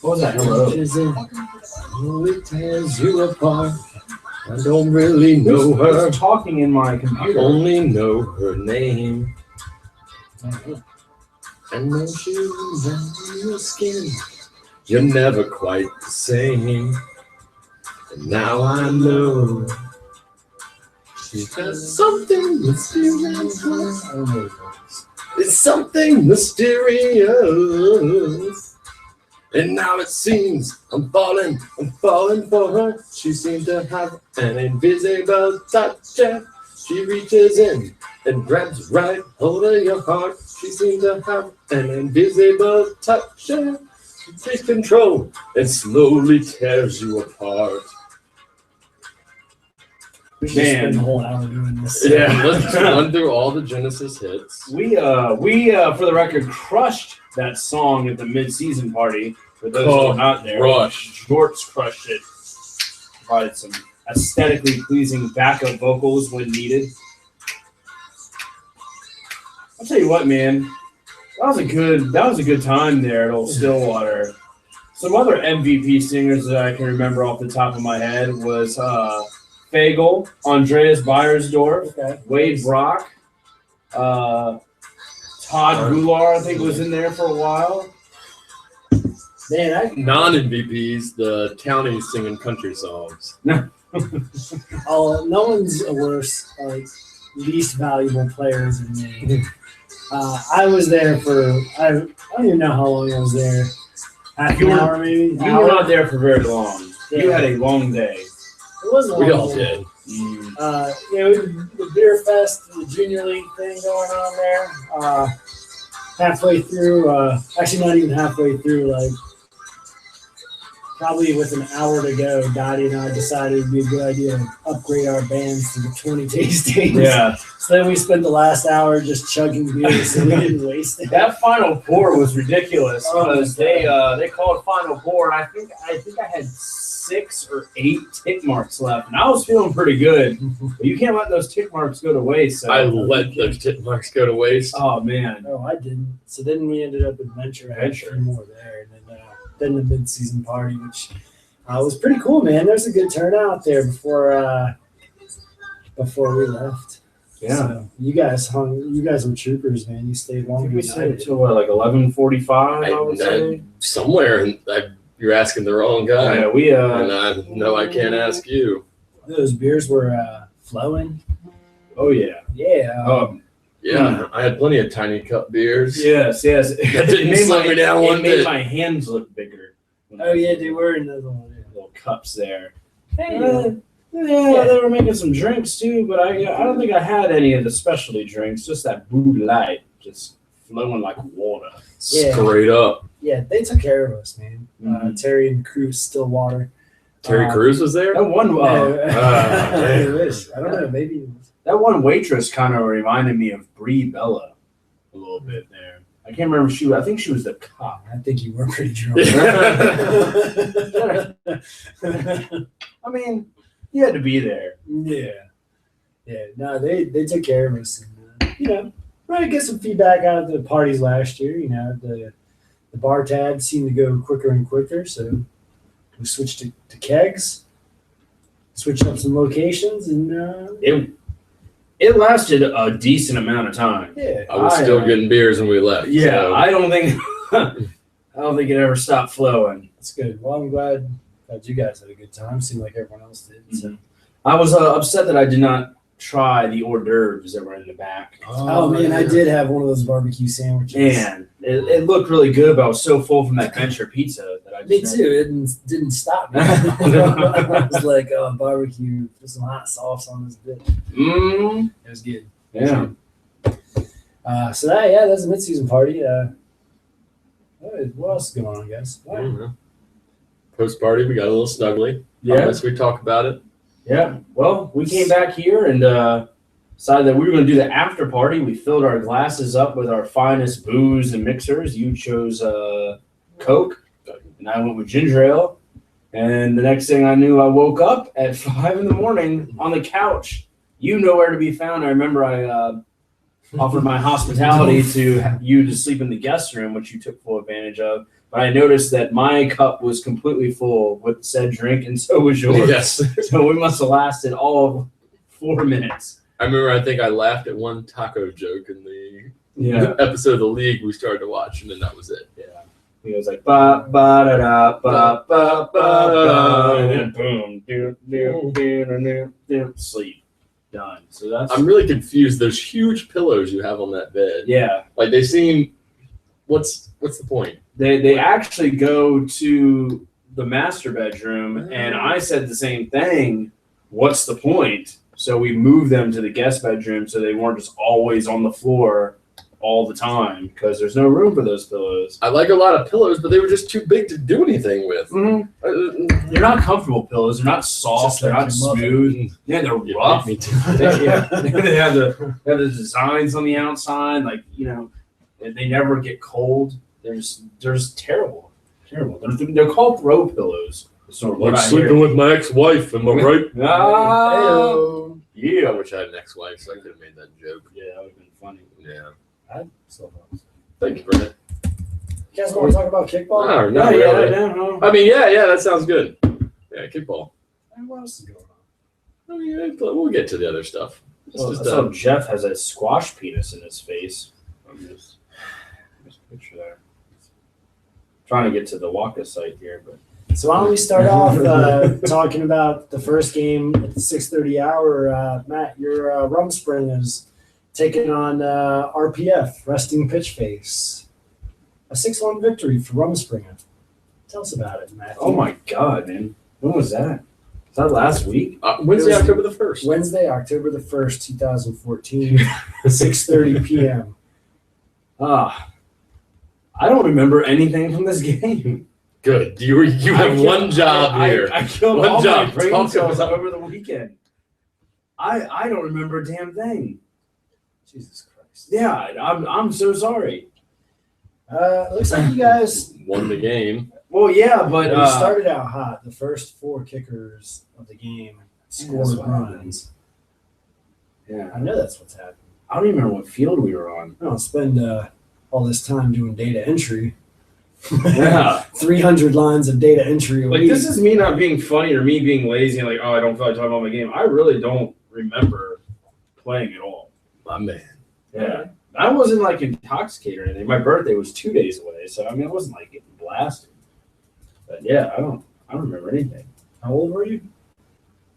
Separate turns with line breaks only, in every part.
What was that? Hello.
It tears you apart. I don't really know her.
Who's talking in my
I
computer?
only know her name. I know she's under your skin. You're never quite the same. And now I know she has something mysterious. It's something mysterious. And now it seems I'm falling for her. She seems to have an invisible touch. She reaches in and grabs right hold of your heart. She seems to have an invisible touch. She takes control and slowly tears you apart.
We should spend the whole hour doing this.
Yeah, let's run through all the Genesis hits.
We for the record crushed that song at the mid-season party. For those who are not there, Jorts crushed it. Provided some aesthetically pleasing backup vocals when needed. I'll tell you what, man, that was a good time there at Old Stillwater. Some other MVP singers that I can remember off the top of my head was Fagel, Andreas Beiersdorf, Wade Brock, Todd Goulart, I think, was in there for a while.
Man,
non-MVPs, the county singing country songs.
No one's a worse, least valuable player than me. I was there for, I don't even know how long I was there. Half an hour maybe?
You were not there for very long. Yeah. You had a long day.
It wasn't
we all did.
The beer fest, the junior league thing going on there. Halfway through, actually not even halfway through, probably with an hour to go, Dottie and I decided it'd be a good idea to upgrade our bands to the 20 tastings.
Yeah.
So then we spent the last hour just chugging beer so we didn't waste it.
That final pour was ridiculous because they called final pour, and I think I had 6 or 8 tick marks left, and I was feeling pretty good. But you can't let those tick marks go to waste. So.
I let those tick marks go to waste.
Oh man.
No, I didn't. So then we ended up at Venture. I had 3 more there, and then the mid-season party, which was pretty cool, man. There's a good turnout there before we left.
Yeah,
so you guys were troopers, man. You stayed longer.
We stayed until what, like 11:45? I would say
somewhere. You're asking the wrong guy.
Yeah, we
and I know I can't ask you.
Those beers were flowing.
Oh yeah,
yeah.
Yeah, I had plenty of tiny cup beers.
Yes.
That didn't slow me down one bit.
It made my hands look bigger.
Oh yeah, they were in those
little cups there.
Hey,
they were making some drinks too, but I don't think I had any of the specialty drinks. Just that Bud Light, just flowing like water.
Yeah.
Straight up.
Yeah, they took care of us, man. Terry and Cruz Stillwater.
Terry Cruz was there?
That one.
I don't know. Maybe it was.
That one waitress kind of reminded me of Brie Bella a little bit there. I can't remember I think she was the cop.
I think you were pretty drunk.
I mean, you had to be there.
Yeah. No, they took care of us. And, we're going to get some feedback out of the parties last year. The bar tab seemed to go quicker and quicker, so we switched to kegs, switched up some locations, and
it lasted a decent amount of time.
Yeah,
I was still getting beers when we left.
Yeah,
so.
I don't think it ever stopped flowing.
That's good. Well, I'm glad you guys had a good time. Seemed like everyone else did. So.
I was upset that I did not try the hors d'oeuvres that were in the back.
Oh man, I did have one of those barbecue sandwiches.
Man, it looked really good, but I was so full from that Venture pizza that I just
Me too. It didn't stop me. I was like, barbecue, put some hot sauce on this bit. It was good.
Yeah.
So that's a mid-season party. What else is going on, guys?
Post party, we got a little snuggly.
Yeah.
Unless we talk about it.
Yeah. Well, we came back here and decided that we were going to do the after party. We filled our glasses up with our finest booze and mixers. You chose Coke, and I went with ginger ale. And the next thing I knew, I woke up at 5 a.m. on the couch. You know where to be found. I remember I offered my hospitality to you to sleep in the guest room, which you took full advantage of. But I noticed that my cup was completely full with said drink, and so was yours.
Yes.
So we must have lasted all of 4 minutes.
I remember I think I laughed at one taco joke in the episode of the league we started to watch, and then that was it.
Yeah. He was like, ba ba da da ba ba ba ba, and then boom, sleep, done. So that's.
I'm really confused. Those huge pillows you have on that bed.
Yeah.
Like they seem. What's the point?
They actually go to the master bedroom, and I said the same thing. What's the point? So we moved them to the guest bedroom so they weren't just always on the floor all the time because there's no room for those pillows.
I like a lot of pillows, but they were just too big to do anything with.
Mm-hmm. They're not comfortable pillows. They're not soft. They're not smooth. Yeah, they're rough.
Me too.
they have the designs on the outside. Like, they never get cold. They're just terrible. Terrible. They're called throw pillows.
Like sleeping with my ex-wife, am I right?
Yeah.
I wish I had an ex-wife, so I could have made that joke.
Yeah, that would have been funny.
Yeah.
I'd still love.
Thank you, Brent.
You guys want to talk about kickball?
No, not really. I mean, yeah, that sounds good. Yeah, kickball.
What else is going on?
I mean, we'll get to the other stuff.
Well, I saw Jeff has a squash penis in his face. I'm just picture there. Trying to get to the Waka site here, but.
So why don't we start off talking about the first game at the 6:30 hour? Matt, your Rumspring is taking on RPF, Resting Pitch Face. A 6-1 victory for Rumspringer. Tell us about it, Matt.
Oh my God, man! When was that? Was that last week?
Wednesday, October the 1st.
Wednesday, October the 1st, 2014, 6:30 p.m.
I don't remember anything from this game.
Good. You have one job here.
I killed
one
all
job.
my brain cells over the weekend. I don't remember a damn thing.
Jesus Christ.
Yeah, I'm so sorry.
Looks like you guys
won the game.
Well, yeah, but
you started out hot. The first 4 kickers of the game scored runs.
Yeah,
I know that's what's happening.
I don't even remember what field we were on.
I don't spend all this time doing data entry.
Yeah.
300 lines of data entry a
week.
week.
This is me not being funny or me being lazy and like, I don't feel like talking about my game. I really don't remember playing at all.
My man.
Yeah. I wasn't like intoxicated or anything. My birthday was 2 days away, so I mean I wasn't like getting blasted. But yeah, I don't remember anything.
How old were you?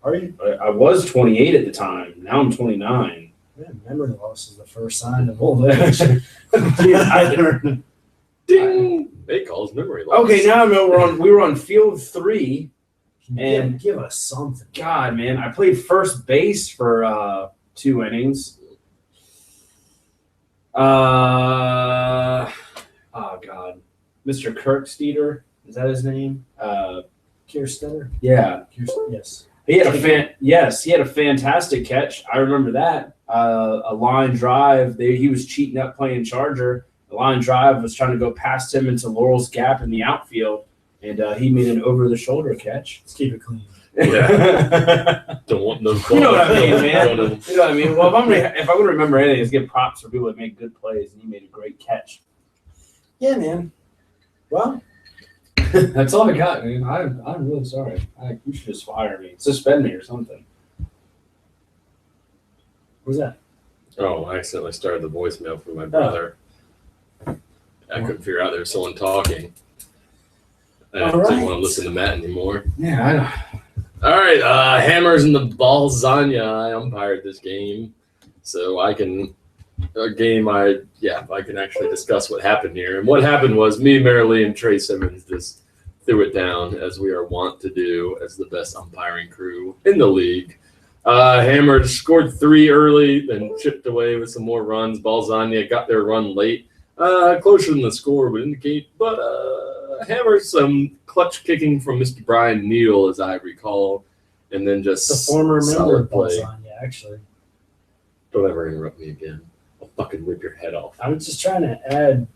Are you?
I was 28 at the time. Now I'm 29.
Yeah, memory loss is the first sign of old age.
I learned.
Ding! They calls memory loss.
Okay, now I know we were on field 3. And
give us something.
God, man, I played first base for 2 innings. Oh God, Mr. Kirksteeder, is that his name?
Kierstetter?
Yeah.
Yes.
He had a fantastic catch. I remember that. A line drive. He was cheating up playing Charger. The line drive was trying to go past him into Laurel's Gap in the outfield, and he made an over-the-shoulder catch.
Let's keep it clean.
Yeah. Don't want those balls.
You know what I mean, man. You know what I mean? Well, if I would remember anything, it's give props for people that make good plays, and he made a great catch.
Yeah, man. Well,
that's all I got, man. I'm really sorry. You should just fire me, suspend me, or something.
What was that?
Oh, I accidentally started the voicemail for my brother. I couldn't figure out there was someone talking. I didn't want to listen to Matt anymore.
Yeah, I know.
All right, Hammers and the Balzania. I umpired this game, so I can actually discuss what happened here. And what happened was me, Marilee, and Trey Simmons just threw it down, as we are wont to do as the best umpiring crew in the league. Hammers scored 3 early, then chipped away with some more runs. Balzania got their run late, closer than the score would indicate, but Hammers some clutch kicking from Mr. Brian Neal, as I recall, and then just
the former member of
play.
Balzania, actually.
Don't ever interrupt me again. I'll fucking rip your head off.
I was just trying to add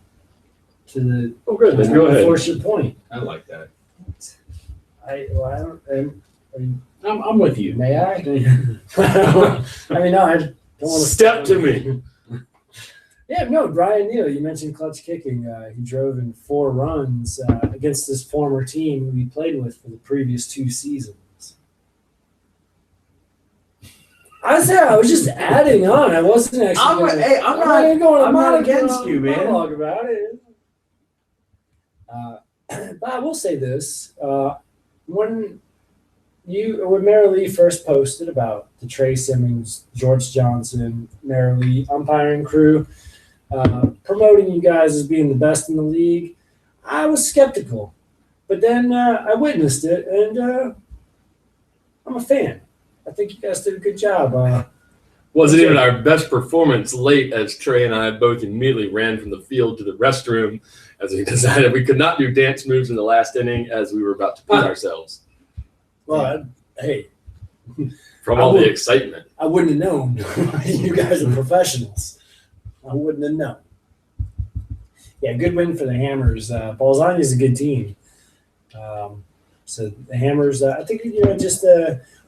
to the.
Oh, good. Then go ahead.
Force your point.
I like that.
I'm
with you.
May I? I mean, no, I don't want to
step to me.
Yeah, no, Brian Neal, you mentioned clutch kicking. He drove in 4 runs against his former team who he played with for the previous 2 seasons. I was just adding on. I wasn't actually.
I'm not against you, man.
Monologue about it. But I will say this: when Marilee first posted about the Trey Simmons, George Johnson, Marilee umpiring crew, promoting you guys as being the best in the league, I was skeptical. But then I witnessed it, and I'm a fan. I think you guys did a good job.
Wasn't even our best performance late, as Trey and I both immediately ran from the field to the restroom as we decided we could not do dance moves in the last inning as we were about to pee ourselves.
Well, hey.
From all the excitement.
I wouldn't have known. You guys are professionals. I wouldn't have known. Yeah, good win for the Hammers. Bolzani is a good team. So the Hammers, I think,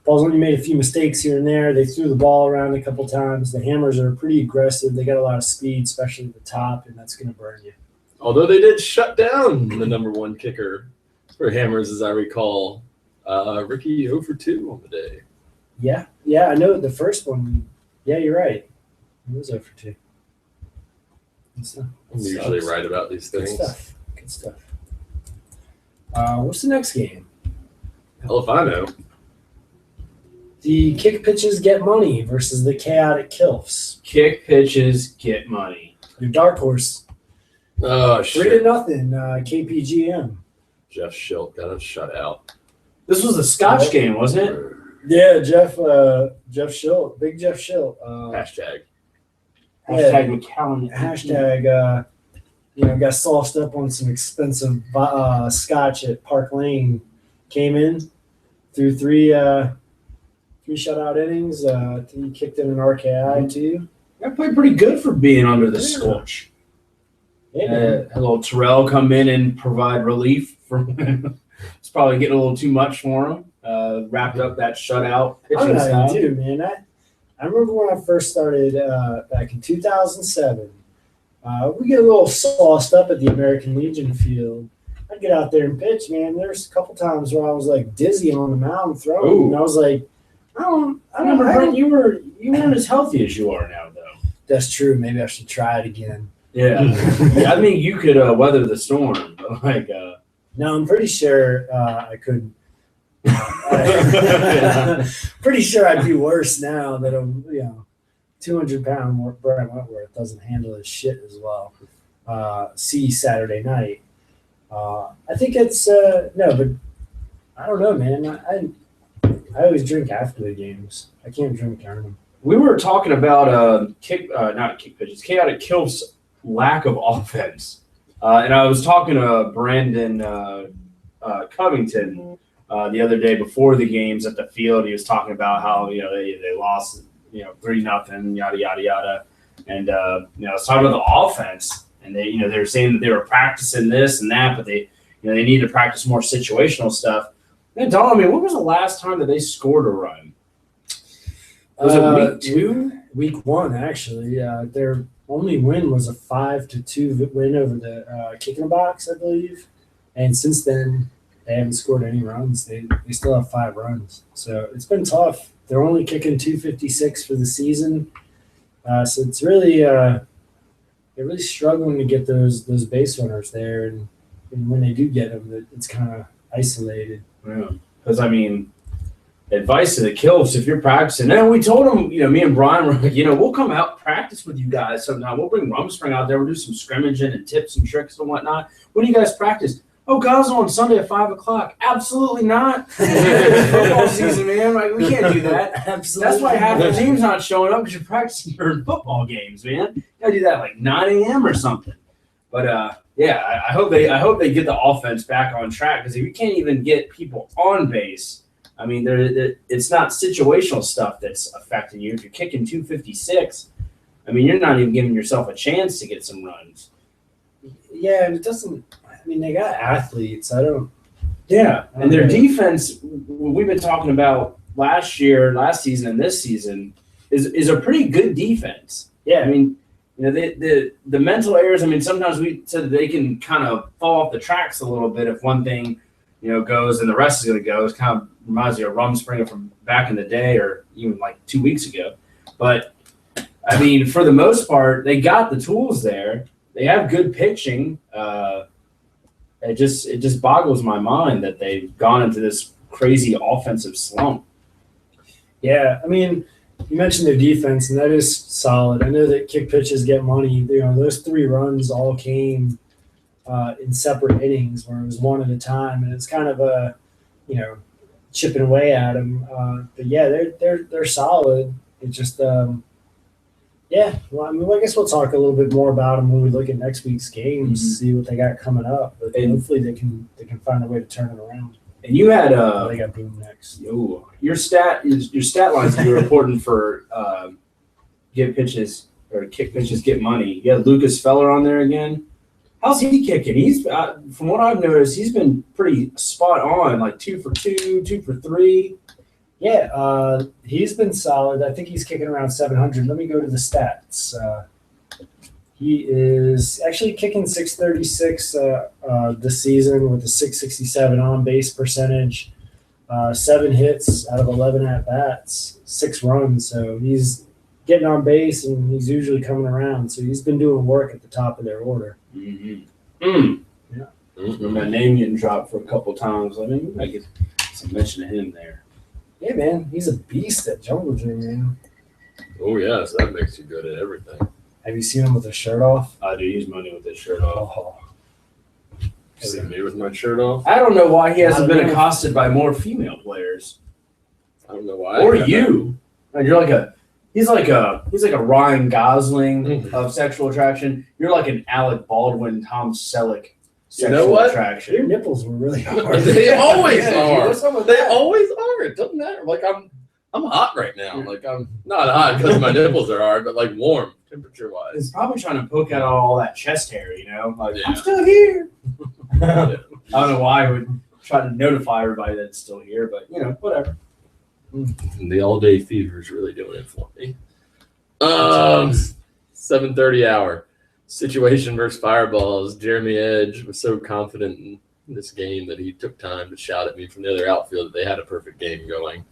Bolzani made a few mistakes here and there. They threw the ball around a couple times. The Hammers are pretty aggressive. They got a lot of speed, especially at the top, and that's going to burn you.
Although they did shut down the number 1 kicker for Hammers, as I recall. Ricky 0 for 2 on the day.
Yeah, I know the first one. Yeah, you're right. It was 0 for 2.
I'm usually right about these things.
Good stuff. What's the next game?
Hell if I know.
The kick pitches get money versus the chaotic kilfs.
Kick pitches get money.
Your dark horse.
Oh,
3-0, KPGM.
Jeff Schilt got us shut out.
This was a Scotch game, wasn't it?
Yeah, Jeff Schilt, big Jeff Schilt.
Hashtag
McCallum.
Hashtag, got sauced up on some expensive Scotch at Park Lane. Came in, threw 3 shutout innings. He kicked in an RKI too.
That played pretty good for being under the scorch.
Yeah,
a little Terrell come in and provide relief for him. It's probably getting a little too much for him. Wrapped up that shutout pitching style.
Too, man. I remember when I first started back in 2007. We get a little sauced up at the American Legion field. I'd get out there and pitch, man. There's a couple times where I was like dizzy on the mound throwing,
Ooh.
and I was like, I
remember, Brent, you weren't as healthy as you are now, though.
That's true. Maybe I should try it again.
Yeah, I mean, you could weather the storm. But
no, I'm pretty sure I couldn't. Pretty sure I'd be worse now that I'm, 200-pound Brian Wentworth doesn't handle his shit as well. See Saturday night. I think it's no, but I don't know, man. I always drink after the games. I can't drink during them.
We were talking about not kick pitches, chaotic kills lack of offense, and I was talking to Brandon Covington the other day before the games at the field. He was talking about how they lost 3-0, yada yada yada, and I was talking about the offense, and they were saying that they were practicing this and that, but they need to practice more situational stuff. And Don, when was the last time that they scored a run? Was it week 2?
Week 1, actually. Their only win was a 5-2 win over the Kick in the Box, I believe. And since then, they haven't scored any runs. They still have 5 runs. So it's been tough. They're only kicking 256 for the season. So it's really they're really struggling to get those base runners there. And when they do get them, it's kind of isolated.
Yeah. Because, advice to the Kills, if you're practicing, and we told them, me and Brian were like, we'll come out practice with you guys sometime. We'll bring Rumspring out there. We'll do some scrimmaging and tips and tricks and whatnot. When do you guys practice? Oh, guys, on Sunday at 5 o'clock. Absolutely not. Football season, man. We can't do that.
Absolutely.
That's why half the team's not showing up because you're practicing during football games, man. You gotta do that at like 9 a.m. or something. But I hope they get the offense back on track, because if you can't even get people on base, it's not situational stuff that's affecting you. If you're kicking 256, you're not even giving yourself a chance to get some runs.
Yeah, and it doesn't. They got athletes.
And their defense, we've been talking about last season, and this season is a pretty good defense.
Yeah.
the mental errors. I mean, sometimes we said that they can kind of fall off the tracks a little bit if one thing, goes and the rest is going to go. It kind of reminds me of Rumspringer from back in the day, or even like 2 weeks ago. But I mean, for the most part, they got the tools there. They have good pitching. It just boggles my mind that they've gone into this crazy offensive slump.
Yeah, I mean, you mentioned their defense, and that is solid. I know that kick pitches get money. Those 3 runs all came in separate innings where it was one at a time, and it's kind of a, chipping away at them. But yeah, they're solid. It just, yeah. Well, I mean, I guess we'll talk a little bit more about them when we look at next week's games, see what they got coming up. But hopefully they can find a way to turn it around.
And you had
they got Boom next.
Your stat lines you were reporting for give pitches or kick pitches get money. You had Lucas Feller on there again. How's he kicking? He's from what I've noticed, he's been pretty spot on, like 2 for 2, 2 for 3.
Yeah, he's been solid. I think he's kicking around 700. Let me go to the stats. He is actually kicking 636 this season with a 667 on base percentage, 7 hits out of 11 at bats, 6 runs. So he's getting on base and he's usually coming around. So he's been doing work at the top of their order.
Yeah. My name getting dropped for a couple times. I mean, I get some mention of him there.
Yeah, man, he's a beast at Jungle Gym, man.
Oh yeah, so that makes you good at everything.
Have you seen him with his shirt off?
I do use money with his shirt off.
See me with my shirt off?
I don't know why he hasn't been accosted by more female players.
I don't know why.
Or you. And you're like he's like a Ryan Gosling of sexual attraction. You're like an Alec Baldwin, Tom Selleck sexual attraction.
Your nipples were really hard.
They always are. They
that?
always are. It doesn't matter. Like I'm hot right now. Like I'm not hot because my nipples are hard, but like warm temperature wise.
He's probably trying to poke out all that chest hair, Like
Yeah.
I'm still here. I don't know why I would try to notify everybody that it's still here, but whatever.
And the all-day fever is really doing it for me. 7:30 hour situation versus Fireballs. Jeremy Edge was so confident in this game that he took time to shout at me from the other outfield that they had a perfect game going.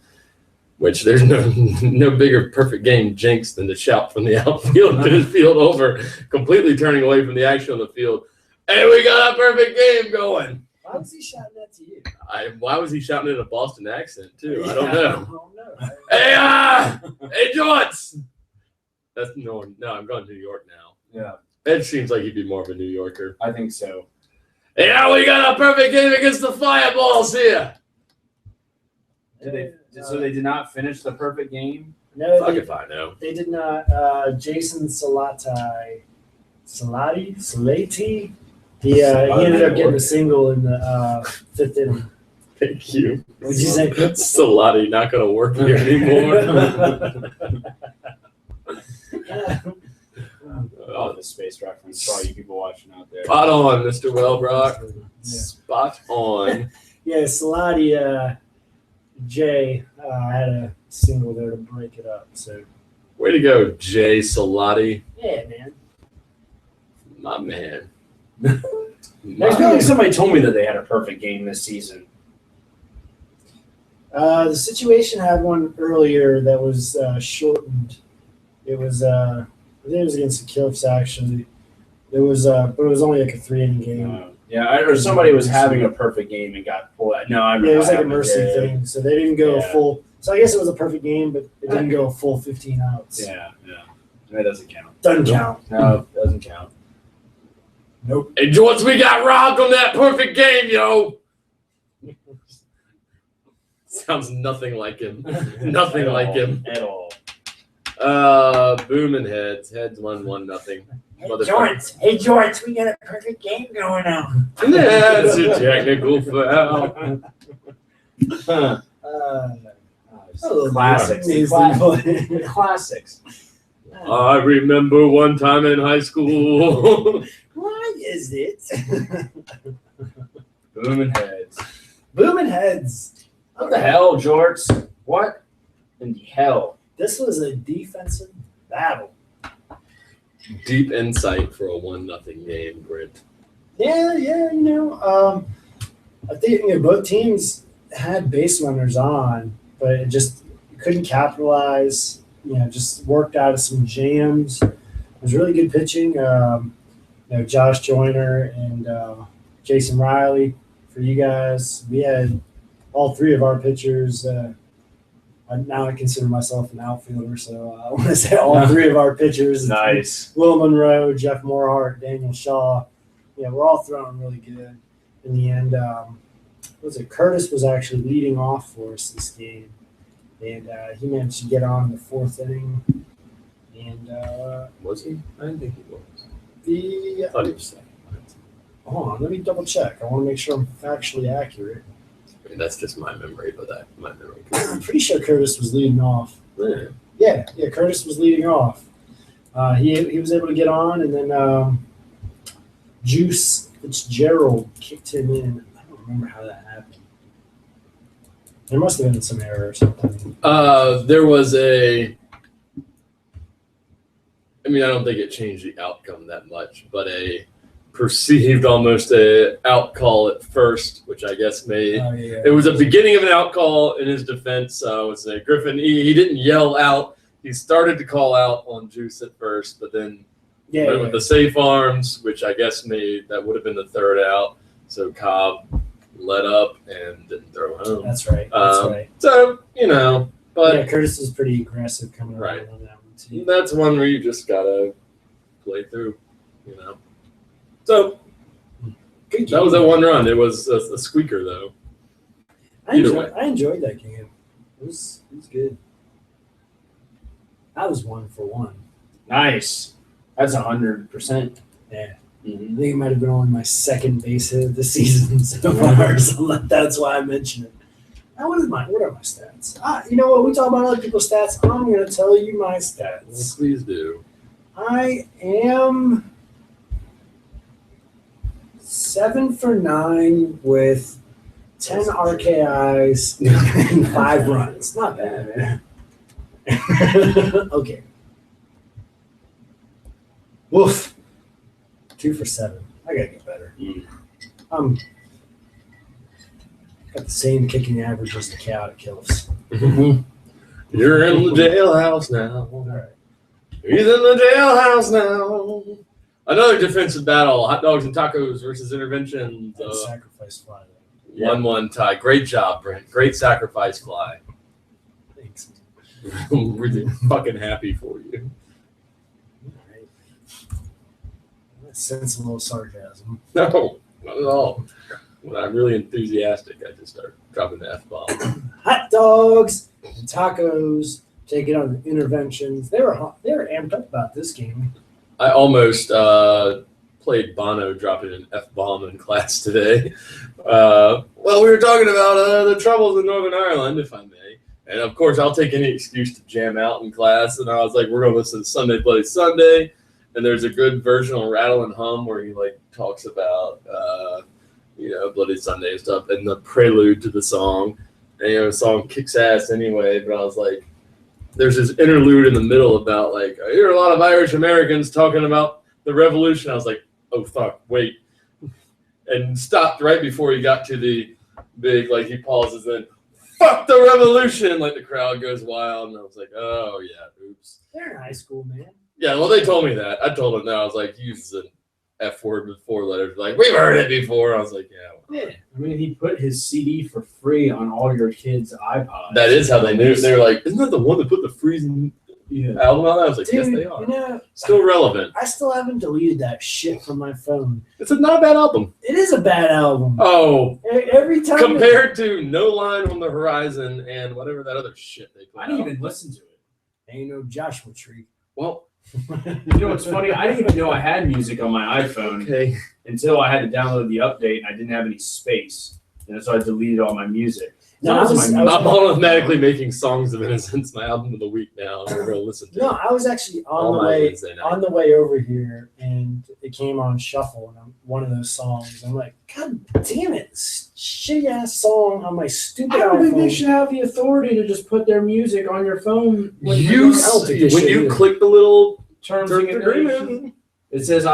Which there's no bigger perfect game jinx than to shout from the outfield to his field over, completely turning away from the action on the field. Hey, we got a perfect game going.
Why was he shouting that to you?
Why was he shouting in a Boston accent too? I don't
I
know.
don't know.
Hey, Jones! That's no. I'm going to New York now.
Yeah,
Ed seems like he'd be more of a New Yorker.
I think so.
Yeah, we got a perfect game against the Fireballs here.
So they did not finish the perfect game?
No,
Fuck if I know.
they did not. Jason Salati, he ended up getting a single in the 5th inning.
Thank you.
What'd you say?
Salati not going to work here anymore.
Office Space reference for all you people watching out there.
Spot on, Mr. Wellbrock.
Yeah.
Spot on.
Yeah, Salati Jay had a single there to break it up. So
Way to go, Jay Salati.
yeah, man.
My man.
I feel like somebody told me that they had a perfect game this season.
The situation had one earlier that was shortened. It was I think it was against the Cliffs actually. It was but it was only like a 3-inning game.
Or somebody was having a perfect game and got pulled out. No, I remember.
Yeah, it was like a
that
mercy
happened.
thing. So they didn't go full. So I guess it was a perfect game, but it didn't go a full 15 outs.
Yeah. That doesn't count.
Doesn't count.
No, it doesn't count.
Nope.
Hey, George, we got robbed on that perfect game, yo. Sounds nothing like him. Nothing like him.
At all.
Booming heads. Heads 1-1-0.
Hey, George, we got a perfect game going on.
That's a technical foul.
Classics.
Amazing.
Classics.
I remember one time in high school.
Why is it?
Booming heads.
Booming heads.
What the hell, Jorts? What in the hell?
This was a defensive battle.
Deep insight for a 1-0 game, Brent.
Yeah, I think both teams had base runners on, but it just couldn't capitalize. Just worked out of some jams. It was really good pitching. Josh Joyner and Jason Riley for you guys. We had all three of our pitchers. Now I consider myself an outfielder, so I want to say all three of our pitchers.
Nice.
Will Monroe, Jeff Morehart, Daniel Shaw. We're all throwing really good. In the end, Curtis was actually leading off for us this game, and he managed to get on in the fourth inning. And
was he? I didn't think he was.
I
thought he was second.
Hold on, let me double check. I want to make sure I'm factually accurate.
I mean, that's just my memory, but my memory.
I'm pretty sure Curtis was leading off.
Yeah.
Yeah, Curtis was leading off. He was able to get on, and then Juice Fitzgerald kicked him in. I don't remember how that happened. There must have been some error or something.
There was a. I mean, I don't think it changed the outcome that much, but a perceived almost a out call at first, which I guess made it was a beginning of an out call in his defense. I would say Griffin, he didn't yell out. He started to call out on Juice at first, but then went with the safe arms, which I guess that would have been the third out. So Cobb let up and didn't throw home.
That's right. Right.
So, but
Curtis is pretty aggressive coming around on that one too.
That's one where you just gotta play through, So
good game.
That was a one run. It was a squeaker though.
I enjoyed that game. It was good. That was 1 for 1.
Nice. That's 100%.
Yeah.
Mm-hmm.
I think it might have been only my second base hit of the season so far, so that's why I mentioned it. Now, what are my stats? You know what? We talk about other people's stats. I'm going to tell you my stats.
Well, please do.
I am 7 for 9 with 10 RKIs and 5 runs. Not bad, man. Okay. Woof. 2 for 7. I gotta get better. Got the same kicking average as the chaotic kills.
You're in the jailhouse now.
All right.
He's in the jailhouse now. Another defensive battle: hot dogs and tacos versus interventions.
Sacrifice fly.
1-1 tie. Great job, Brent. Great sacrifice fly.
Thanks.
I'm really fucking happy for you.
Sense a little sarcasm.
No, not at all. When I'm really enthusiastic, I just start dropping the F-bomb.
Hot dogs and tacos taking on interventions. They were amped up about this game.
I almost played Bono dropping an F-bomb in class today. Well, we were talking about the troubles in Northern Ireland, if I may. And, of course, I'll take any excuse to jam out in class. And I was like, we're going to listen to Sunday Bloody Sunday. And there's a good version of Rattle and Hum where he talks about Bloody Sunday and stuff, and the prelude to the song. And the song kicks ass anyway. But I was like, there's this interlude in the middle about I hear a lot of Irish Americans talking about the revolution. I was like, oh fuck, wait, and stopped right before he got to the big he pauses and fuck the revolution. The crowd goes wild, and I was like, oh yeah, oops.
They're in high school, man.
Yeah, well, they told me that. I told them that. I was like, he uses an F word with 4 letters. We've heard it before. I was like, yeah.
Yeah. I mean, he put his CD for free on all your kids' iPods.
That is how they knew. They're like, isn't that the one that put the freezing album on that? I was like,
dude,
yes, they are. Still relevant.
I still haven't deleted that shit from my phone.
It's not a bad album.
It is a bad album.
Oh.
Every time.
Compared to No Line on the Horizon and whatever that other shit they put
I didn't even listen to it.
Ain't no Joshua Tree.
Well.
You know what's funny? I didn't even know I had music on my iPhone until I had to download the update, and I didn't have any space, and so I deleted all my music.
I'm automatically making Songs of Innocence my album of the week now. I'm going to listen to it.
No, I was actually on the way over here, and it came on shuffle, and I'm one of those songs. I'm like, God damn it, shitty ass song on my stupid
I don't think
iPhone.
they should have the authority to just put their music on your phone.
When you click the little
terms and conditions. It says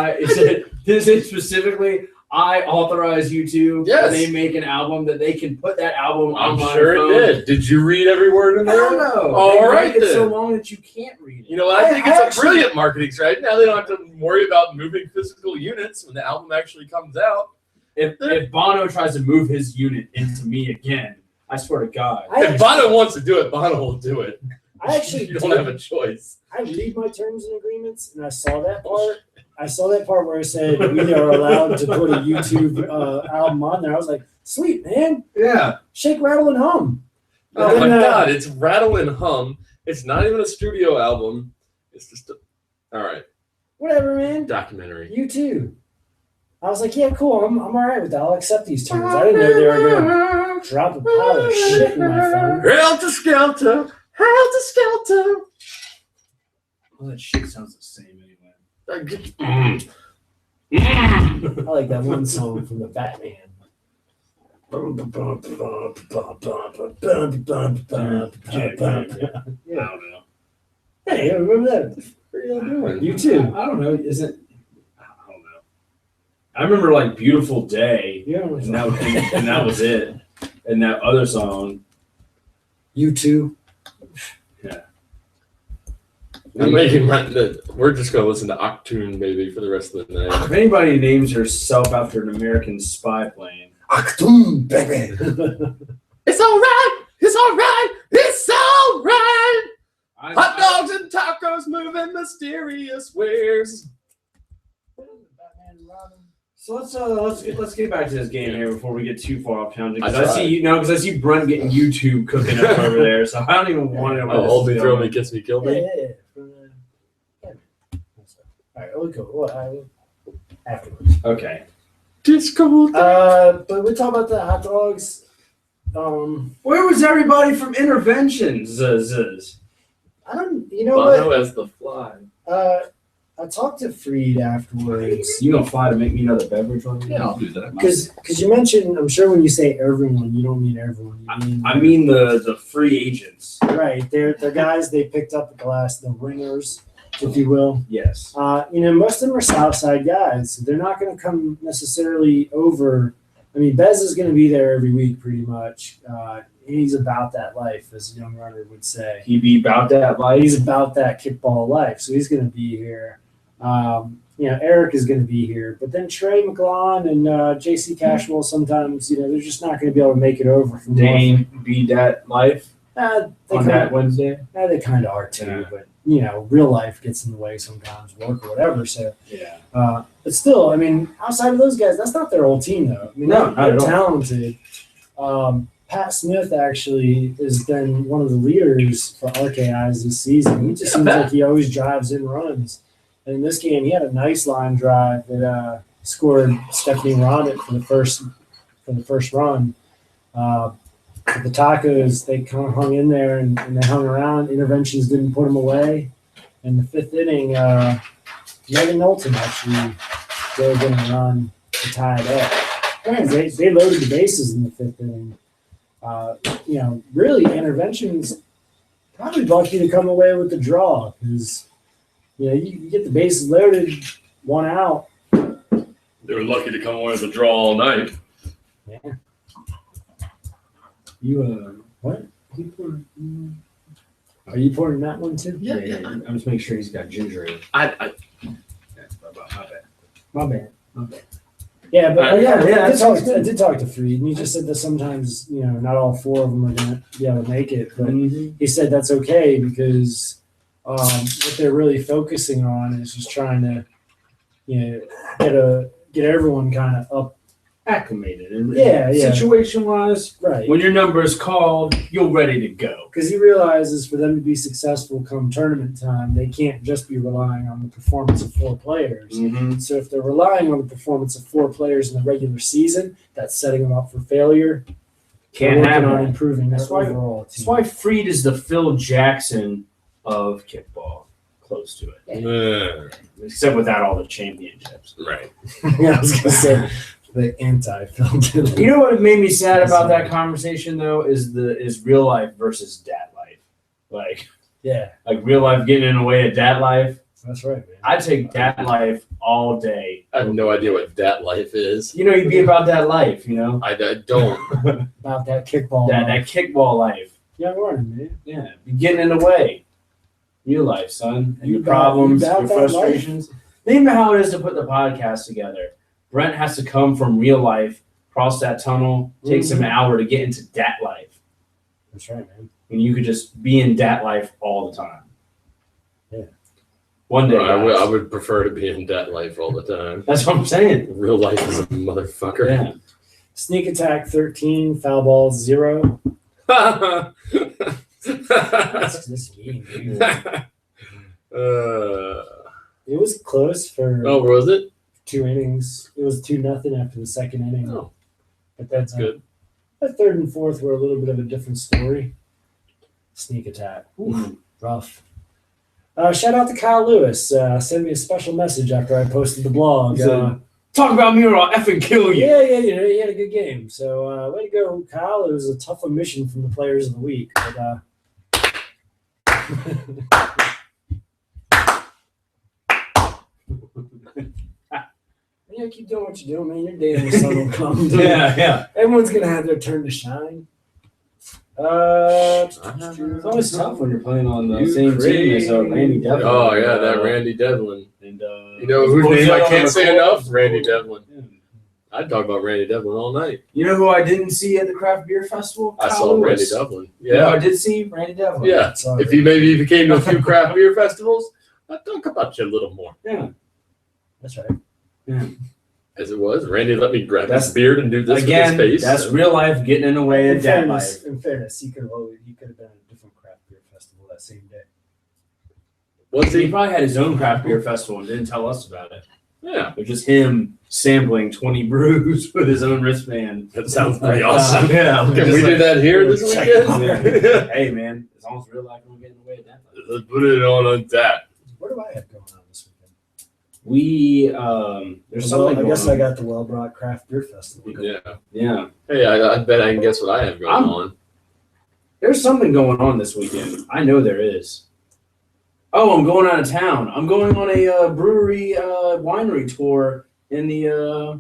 this is specifically I authorize YouTube when they make an album that they can put that album on my
sure
phone.
it did. Did you read every word in there?
I don't know.
All right,
it's
then.
so long that you can't read it.
You know what? I think it's a brilliant marketing strategy. Now they don't have to worry about moving physical units when the album actually comes out.
If Bono tries to move his unit into me again, I swear to God.
If Bono wants to do it, Bono will do it.
I actually
you don't have a choice.
I read my terms and agreements, and I saw that part. I saw that part where it said we are allowed to put a YouTube album on there. I was like, sweet, man.
Yeah.
Shake, rattle, and hum.
Oh my God, it's rattle and hum. It's not even a studio album. It's just all right.
Whatever, man.
Documentary.
You too. I was like, yeah, cool. I'm all right with that. I'll accept these terms. I didn't know they were going to drop a pile of shit in my phone.
Helter Skelter. Helter Skelter.
Well, that shit sounds the same anyway.
I like that one song from the Batman.
I don't know.
Hey, I remember that. What are you doing? You too.
I don't know. I don't know. I remember like "Beautiful Day," and that was it. And that other song,
You too.
Yeah. We're just gonna listen to Octoon baby for the rest of the night.
If anybody names herself after an American spy plane,
Octoon baby.
It's all right. It's all right. It's all right. Hot dogs and tacos moving mysterious ways.
So let's get back to this game here before we get too far off tangent. Because I see Brent getting YouTube cooking up over there, so I don't even want to know.
Hold me, throw me, kiss me, kill me.
Yeah. All right, we'll go afterwards.
Okay.
Disco.
But we talk about the hot dogs.
Where was everybody from Interventions?
I don't. You know
Bono
what?
as the fly.
I talked to Freed afterwards.
You gonna fly to make me another beverage one?
Yeah, I'll do that.
Because you mentioned, I'm sure when you say everyone, you don't mean everyone. You mean
I mean the free agents.
right. They're guys they picked up at the last, the ringers, if you will.
Yes.
Most of them are Southside guys. So they're not going to come necessarily over. I mean, Bez is going to be there every week, pretty much. He's about that life, as a young runner would say.
He be about that life.
He's about that kickball life, so he's going to be here. Eric is going to be here, but then Trey McGlon and J.C. Cashwell sometimes, they're just not going to be able to make it over from
Dane be that life on that Wednesday.
They kind of are too, but real life gets in the way sometimes, work or whatever. So
yeah,
but still, I mean, outside of those guys, that's not their old team though. I mean, they're talented. Pat Smith actually has been one of the leaders for RKIs this season. He just seems like he always drives in runs. And in this game, he had a nice line drive that scored Stephanie Roddick for the first run. But the Tacos, they kind of hung in there and they hung around. Interventions didn't put them away. In the fifth inning, Megan Knowlton actually drove in a run to tie it up. They loaded the bases in the fifth inning. Really, Interventions probably lucky to come away with the draw because you get the bases loaded, one out.
They were lucky to come away with a draw all night.
Yeah.
You
what? Are you pouring that one too?
Yeah. I'm just making sure he's got ginger in it. That's my bad.
Yeah, but
I
did talk to Freed, and he just said that sometimes, not all four of them are going to be able to make it. But he said that's okay because what they're really focusing on is just trying to, get everyone kind of up.
Acclimated. And situation-wise,
right.
When your number is called, you're ready to go.
Because he realizes for them to be successful come tournament time, they can't just be relying on the performance of four players.
Mm-hmm.
So if they're relying on the performance of four players in the regular season, that's setting them up for failure.
Can't happen.
On improving their overall team.
That's why Freed is the Phil Jackson of kickball. Close to it. Except without all the championships.
Right.
Yeah, I was going to say the anti-Phil.
You know what made me sad about that conversation though is real life versus dad life. Like
real
life getting in the way of dad life.
That's right, man.
I take dat life all day.
I have no idea what dat life is.
You know, you'd be about that life, you know?
I don't.
About that kickball.
That kickball life.
Young running, man.
Yeah, be getting in the way. Your life, son.
You
Your
about-
problems,
you about
your
that
frustrations. Think about how it is to put the podcast together. Brent has to come from real life, cross that tunnel, takes him an hour to get into dat life.
That's right, man.
And you could just be in dat life all the time.
Yeah.
One day.
I
guys.
would prefer to be in dat life all the time.
That's what I'm saying.
Real life is a motherfucker.
Yeah.
Sneak attack 13, foul ball 0. That's this game, dude. It was close for
Oh, was it?
2 innings. It was 2-0 after the second inning.
Oh,
But
that's good.
That third and fourth were a little bit of a different story. Sneak attack. Ooh, rough. Shout out to Kyle Lewis. Sent me a special message after I posted the blog.
He said, talk about me or I'll effing kill you.
Yeah, he had a good game. So way to go, Kyle. It was a tough omission from the players of the week. But yeah, keep doing what you're doing, man. Your day in the sun will come.
Yeah.
Everyone's gonna have their turn to shine.
It's always tough when you're playing on the same team as Randy Devlin.
Oh, yeah, that Randy Devlin.
And,
You know whose name I can't say
McCoy.
enough? Randy Devlin. I'd talk about Randy Devlin all night.
You know who I didn't see at the craft beer festival?
I
Kyle
saw Randy
Lewis.
Devlin.
You know who I
Yeah.
did see Randy Devlin.
Yeah. If he maybe came to a few craft beer festivals, I'd talk about you a little more.
Yeah.
That's right.
As it was, Randy let me grab
That's-
his beard and do this
Again,
with his face.
that's real life getting in the way of dad life.
In fairness, he could have been at a different craft beer festival that same day.
Was
He
he?
probably had his own craft beer festival and didn't tell us about it.
Yeah.
It was just him sampling 20 brews with his own wristband.
That sounds pretty awesome.
Yeah.
Can we do that here this
Check
weekend?
it out.
Hey, man, as long as real life don't get in the way of that.
Let's put it on that.
What do I have going on this weekend?
There's
Well,
something
I guess
going
I
on.
got the Well Brought Craft Beer Festival.
Yeah.
Yeah.
Hey, I bet I can guess what I have going
I'm-
on.
There's something going on this weekend. I know there is. Oh, I'm going out of town. I'm going on a brewery winery tour in the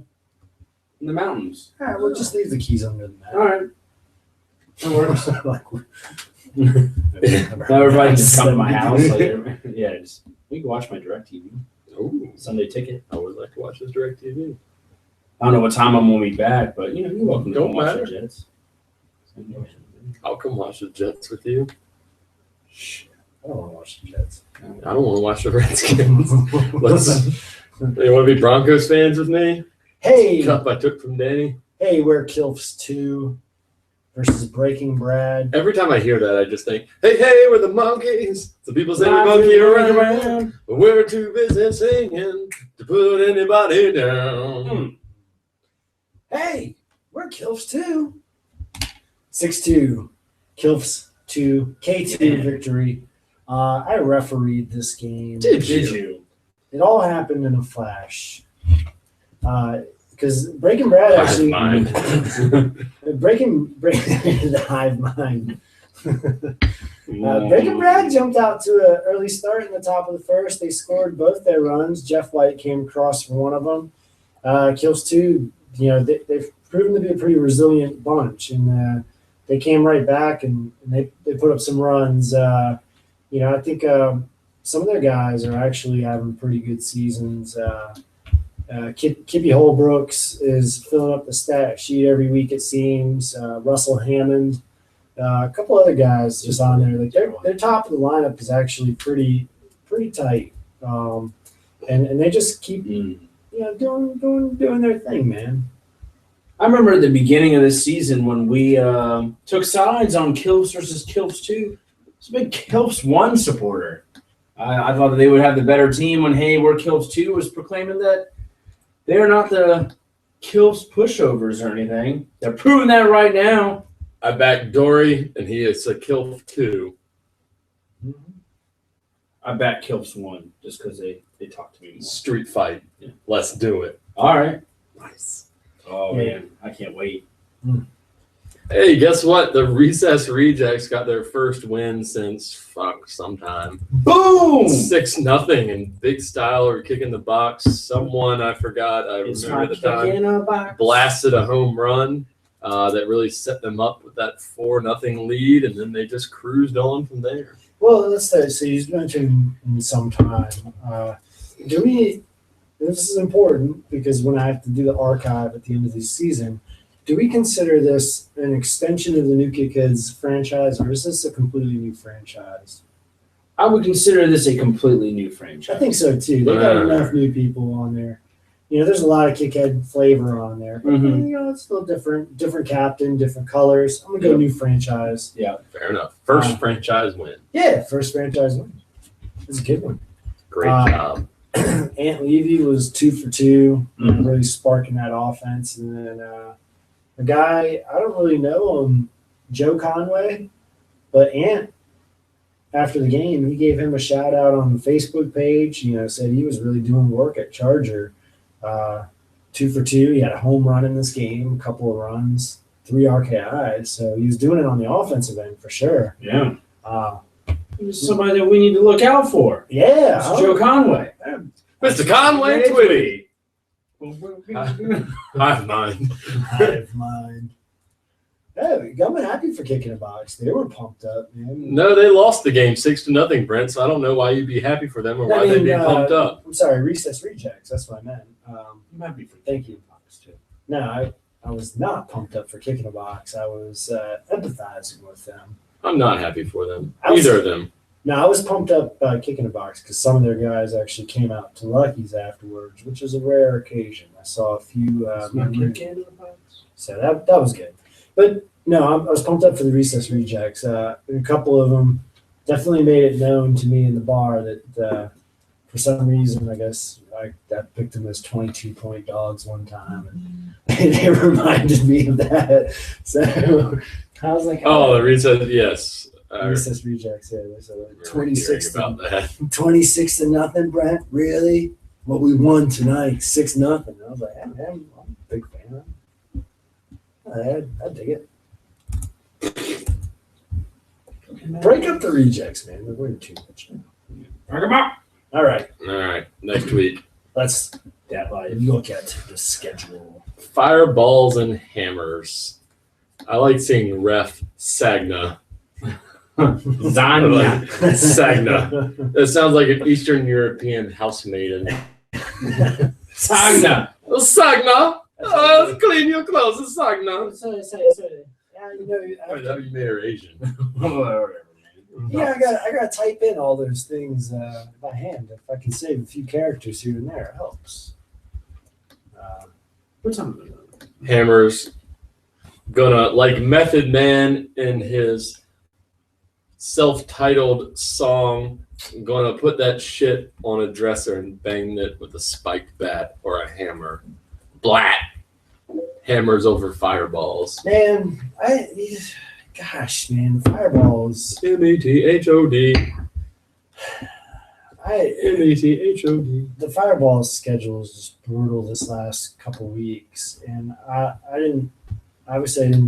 mountains.
All right, we'll just leave the keys under the mat.
All right. That works.
Like,
Now everybody just come to my house. Like, yeah, we can watch my DirecTV
Ooh,
Sunday ticket.
I would like to watch this DirecTV.
I don't know what time I'm gonna be back, but you're welcome to
Don't
come watch
matter.
the Jets.
I'll come watch the Jets with you.
I don't want to watch the Jets.
I don't want to watch the Redskins. You want to be Broncos fans with me?
Hey,
Cup I took from Danny.
we're Kilfs 2 versus Breaking Brad.
Every time I hear that, I just think, hey, we're the monkeys. The people say we monkey around, but we're too busy singing to put anybody down.
Hey, we're Kilfs 2. 6-2. Kilfs 2. K2 victory. I refereed this game.
Did
Did you?
It all happened in a flash. Because Breaking Brad actually Breaking the hive mind. Breaking Brad jumped out to an early start in the top of the first. They scored both their runs. Jeff White came across for one of them. Kills 2. They've proven to be a pretty resilient bunch, and they came right back and they put up some runs. I think some of their guys are actually having pretty good seasons. Kippy Holbrooks is filling up the stat sheet every week, it seems. Russell Hammond, a couple other guys just on there. Like their top of the lineup is actually pretty tight, and they just keep doing their thing, man.
I remember at the beginning of this season when we took sides on Kilfs versus Kilfs 2. I was a big Kilfs 1 supporter. I thought that they would have the better team when we're Kilfs 2 was proclaiming that they're not the Kilfs pushovers or anything. They're proving that right now.
I backed Dory, and he is a kill 2.
I back Kilfs 1 just because they talk to me more.
Street fight.
Yeah.
Let's do it.
All right.
Nice.
Oh, man. I can't wait.
Hey, guess what? The Recess Rejects got their first win since sometime.
Boom!
6-0 in big style or kicking the box. Someone I forgot. I
It's
remember
my
at the time.
kick in a box.
Blasted a home run that really set them up with that 4-0 lead, and then they just cruised on from there.
Well, let's say, so you mentioned in some time. This is important because when I have to do the archive at the end of the season, do we consider this an extension of the New Kick Kids franchise, or is this a completely new franchise?
I would consider this a completely new franchise.
I think so too. They got enough new people on there. There's a lot of kickhead flavor on there. But, it's still different captain, different colors. I'm gonna go new franchise.
Yeah,
fair enough. First franchise win.
Yeah, first franchise win. It's a good one.
Great job.
Ant Levy was 2 for 2, really sparking that offense. And then a guy, I don't really know him, Joe Conway, but Ant, after the game, he gave him a shout out on the Facebook page. Said he was really doing work at Charger. 2 for 2. He had a home run in this game, a couple of runs, 3 RKIs. So he was doing it on the offensive end for sure.
Yeah. He's somebody that we need to look out for.
Yeah.
Joe Conway.
Mr. Conway Twitty. Hive mind.
Hive mind. Hey, I'm happy for Kicking a Box. They were pumped up, man.
No, they lost the game 6-0, Brent. So I don't know why you'd be happy for them or why they'd be pumped up.
I'm sorry, Recess Rejects. That's what I meant.
I'm happy for
Thank you.
Box too.
No, I was not pumped up for Kicking a Box. I was empathizing with them.
I'm not happy for them. Either of them.
No, I was pumped up Kicking a Box because some of their guys actually came out to Lucky's afterwards, which is a rare occasion. I saw a few. So that was good. But no, I was pumped up for the Recess Rejects. A couple of them definitely made it known to me in the bar that for some reason, I guess I picked them as 22-point dogs one time, and they reminded me of that. So I was like,
"Oh, the Recess, yes."
Recess Rejects, yeah. So 26
about that.
26-0, Brent. Really? What we won tonight, 6-0. I was like, I'm a big fan. I dig it. Break up the Rejects, man. They're winning too much now.
Break them up.
All right.
Next week.
Let's look at the schedule.
Fireballs and hammers. I like seeing ref Sagna.
Zanya.
Sagna. That sounds like an Eastern European housemaiden.
Sagna.
Sagna. Clean your clothes, Sagna.
Sorry.
You made her Asian.
Whatever, man.
Yeah, I gotta type in all those things by hand. If I can save a few characters here and there, it helps.
What's on
Hammers gonna, like Method Man in his self-titled song, gonna put that shit on a dresser and bang it with a spiked bat or a hammer. Blat. Hammers over fireballs.
Man, gosh, man, fireballs.
METHOD. METHOD.
The fireballs schedule is just brutal this last couple weeks, and I didn't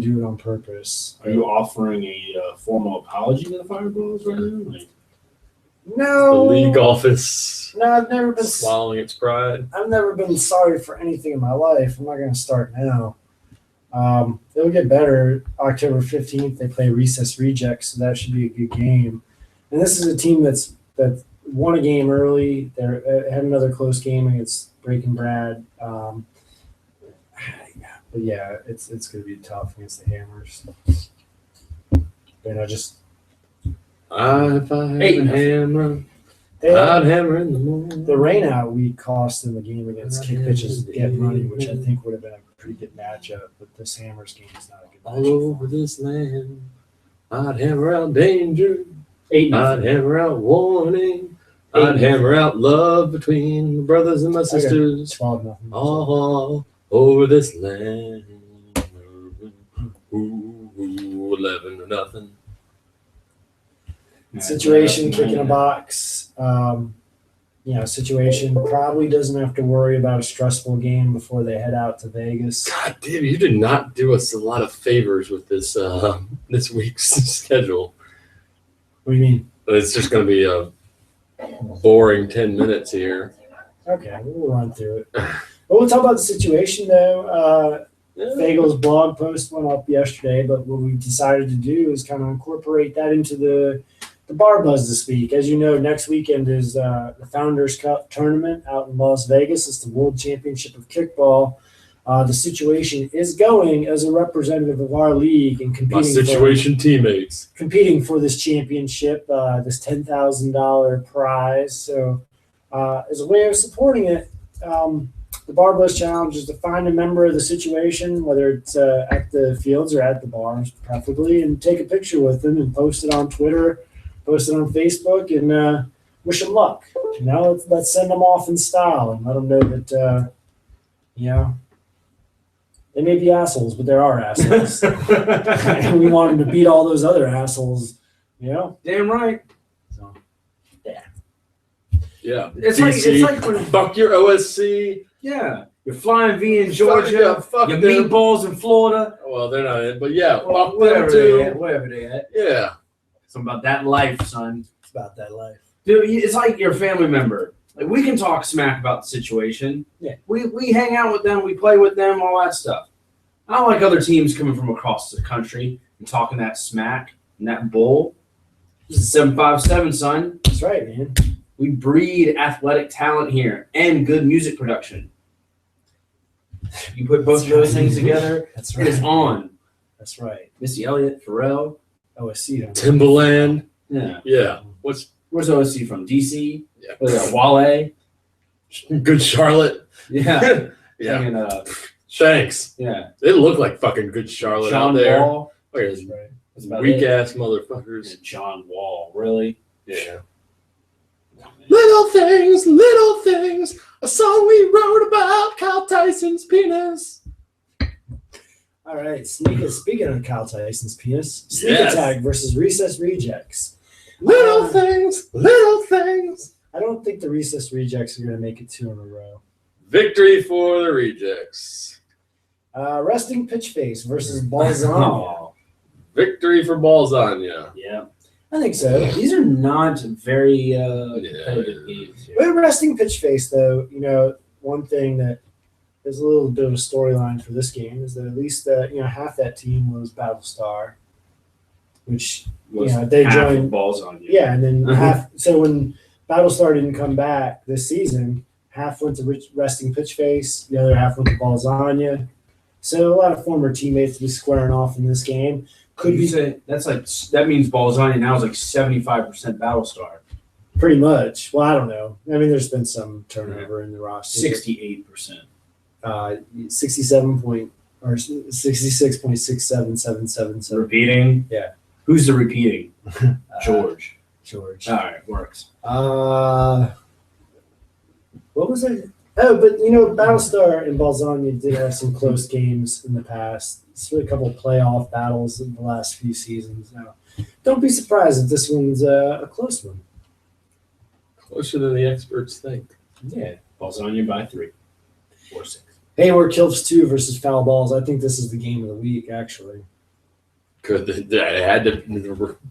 do it on purpose.
Are you offering a formal apology to the Fireballs right now? Like,
no.
The league office.
No, I've never been
swallowing its pride.
I've never been sorry for anything in my life. I'm not going to start now. It'll get better. October 15th, they play Recess Rejects, so that should be a good game. And this is a team that won a game early. They had another close game against Breaking Brad. But yeah, it's going to be tough against the Hammers.
If I had a hammer, I'd hammer in the morning.
The rainout week cost them a game against Kick Pitches Get Money, which I think would have been a pretty good matchup. But this Hammers game is not a good matchup.
All over this land, I'd hammer out danger.
8-0.
I'd hammer out warning. I'd hammer out love between my brothers and my sisters.
12-0.
All over this land. 11-0.
Situation, Kicking a Box. situation. Probably doesn't have to worry about a stressful game before they head out to Vegas.
God damn, you did not do us a lot of favors with this this week's schedule.
What do you mean?
It's just going to be a boring 10 minutes here.
Okay, we'll run through it. But we'll talk about the situation, though. Fagel's blog post went up yesterday, but what we decided to do is kind of incorporate that into the Bar Buzz this week. As you know, next weekend is the Founders Cup tournament out in Las Vegas. It's the World Championship of Kickball. The situation is going as a representative of our league and
teammates
competing for this championship, this $10,000 prize. So, as a way of supporting it, the Bar Buzz Challenge is to find a member of the situation, whether it's at the fields or at the bars, preferably, and take a picture with them and post it on Twitter, post it on Facebook, and wish them luck. Let's send them off in style and let them know that, they may be assholes, but there are assholes. And we want them to beat all those other assholes,
Damn right.
So,
Yeah.
It's
DC,
like when
fuck your OSC.
Yeah, you're flying V in Georgia.
Fuck
your
them.
meatballs in Florida.
Well, they're not in, but yeah,
Well,
fuck them too.
wherever they at.
Yeah.
Something about that life, son.
it's about that life.
Dude, it's like your family member. Like, we can talk smack about the situation.
Yeah.
We hang out with them. We play with them. All that stuff. I don't like other teams coming from across the country and talking that smack and that bull. This is 757, son.
That's right, man.
We breed athletic talent here and good music production. You put both of those things together,
That's
it is
right.
on.
That's right.
Missy Elliott, Pharrell.
OSC. don't
Timberland.
Yeah.
Yeah. Where's
OSC from? DC?
Yeah.
What is that, Wale?
Good Charlotte?
Yeah.
Yeah.
And,
Thanks.
yeah.
They look like fucking good Charlotte out
John
there.
Wall.
Look at
That's
those
right.
That's about
weak
it.
ass motherfuckers.
Yeah, John Wall. Really?
Yeah. Little things, a song we wrote about Kyle Tyson's penis.
All right. Speaking of Kyle Tyson's penis, Sneak
Yes.
Attack versus Recess Rejects.
Little things.
I don't think the Recess Rejects are going to make it 2 in a row.
Victory for the rejects.
Resting Pitch Face versus Balzano.
Oh,
Victory for Balzania.
yeah.
I think so.
These are not very competitive games. Here.
But Resting Pitch Face, though, one thing that is a little bit of a storyline for this game is that at least half that team was Battlestar, which they
half
joined.
balls on you.
Yeah, and then half. So when Battlestar didn't come back this season, half went to Resting Pitch Face, the other half went to Balzania. So a lot of former teammates will be squaring off in this game.
Could you say that means Balzani now is like 75% Battlestar,
Pretty much. Well, I don't know. I mean, there's been some turnover in the roster.
68%.
67 point or 66.67777.
Repeating.
Yeah.
Who's the repeating? George.
George.
All right, works.
What was it? Oh, but Battlestar and Balzania did have some close games in the past. It's really a couple of playoff battles in the last few seasons. Now, don't be surprised if this one's a close one.
Closer than the experts think.
Yeah, Balzania by 3 or 6.
Hayward Kilps 2 versus Foul Balls. I think this is the game of the week, actually.
It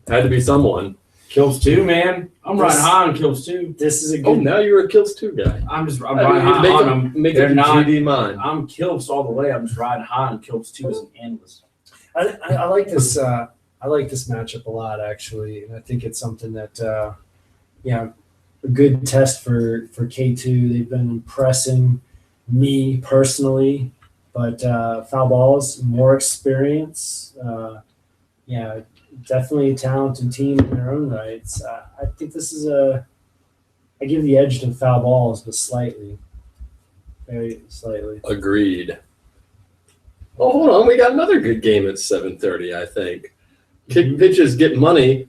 had to be someone.
Kills 2, man. I'm riding high on Kills 2.
This is a good.
Oh, now you're a Kills 2 guy.
I'm riding high on them.
Make
They're
it
not-
GD mine.
I'm Kills all the way. I'm just riding high on Kills 2 as an analyst.
I like this. I like this matchup a lot, actually, and I think it's something that, a good test for K2. They've been impressing me personally, but Foul Balls, more experience. Definitely a talented team in their own rights. I think this is I give the edge to Foul Balls, but slightly, very slightly.
Agreed. Oh, hold on. We got another good game at 7:30, I think. Kick pitches get money.